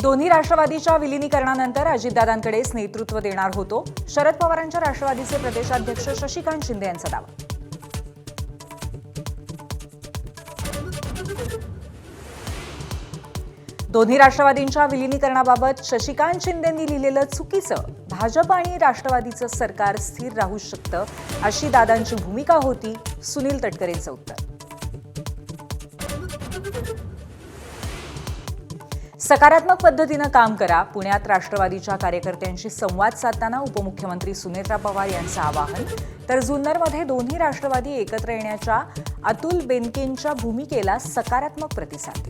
दोन्ही राष्ट्रवादीच्या विलीनीकरणानंतर अजितदादांकडेच नेतृत्व देणार होतो. शरद पवारांच्या राष्ट्रवादीचे प्रदेशाध्यक्ष शशिकांत शिंदे यांचा दावा. दोन्ही राष्ट्रवादींच्या विलीनीकरणाबाबत शशिकांत शिंदेंनी लिहिलेलं चुकीचं. भाजप आणि राष्ट्रवादीचं सरकार स्थिर राहू शकतं अशी दादांची भूमिका होती. सुनील तटकरेंचं उत्तर. सकारात्मक पद्धतीनं काम करा. पुण्यात राष्ट्रवादीच्या कार्यकर्त्यांशी संवाद साधताना उपमुख्यमंत्री सुनेत्रा पवार यांचं आवाहन. तर जुन्नरमध्ये दोन्ही राष्ट्रवादी एकत्र येण्याच्या अतुल बेनकेंच्या भूमिकेला सकारात्मक प्रतिसाद.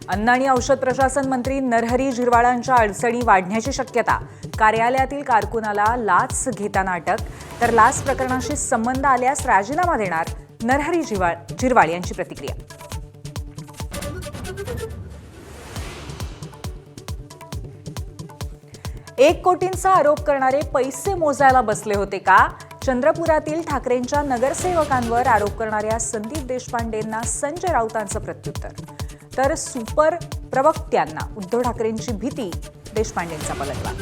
अन्न आणि औषध प्रशासन मंत्री नरहरी झिरवाळांच्या अडचणी वाढण्याची शक्यता. कार्यालयातील कारकुनाला लाच घेताना अटक. तर लाच प्रकरणाशी संबंध आल्यास राजीनामा देणार. नरहरी झिरवाळ यांची प्रतिक्रिया. एक कोटींचा आरोप करणारे पैसे मोजायला बसले होते का? चंद्रपुरातील ठाकरेंच्या नगरसेवकांवर आरोप करणाऱ्या संदीप देशपांडेंना संजय राऊतांचं प्रत्युत्तर. तर सुपर प्रवक्त्यांना उद्धव ठाकरेंची भीती. देशपांडेंचा पलटवार.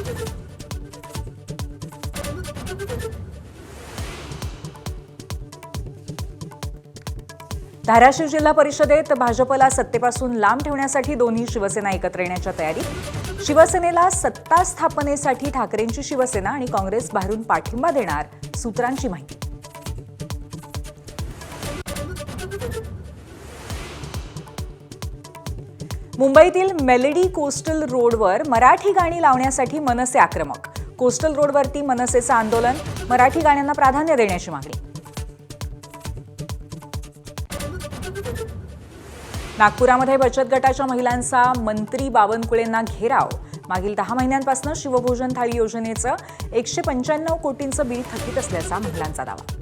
धाराशिव जिल्हा परिषदेत भाजपला सत्तेपासून लांब ठेवण्यासाठी दोन्ही शिवसेना एकत्र येण्याच्या तयारीत. शिवसेनेला सत्ता स्थापनेसाठी ठाकरेंची शिवसेना आणि काँग्रेस बाहेरून पाठिंबा देणार. सूत्रांची माहिती. मुंबईतील मेलडी कोस्टल रोडवर मराठी गाणी लावण्यासाठी मनसे आक्रमक. कोस्टल रोडवरती मनसेचं आंदोलन. मराठी गाण्यांना प्राधान्य देण्याची मागणी. नागपुरामध्ये बचत गटाच्या महिलांचा मंत्री बावनकुळेंना घेराव. मागील 10 महिन्यांपासून शिवभोजन थाळी योजनेचं 195 कोटींचं बिल थकीत असल्याचा महिलांचा दावा.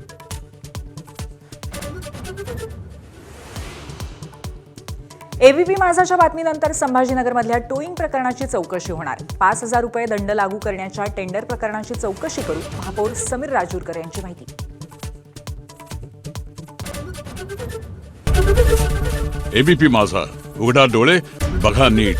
एबीपी माझाच्या बातमीनंतर संभाजीनगरमधल्या टोईंग प्रकरणाची चौकशी होणार. 5,000 रुपये दंड लागू करण्याच्या टेंडर प्रकरणाची चौकशी करू. महापौर समीर राजूरकर यांची माहिती. एबीपी माझा, उघडा डोळे बघा नीट.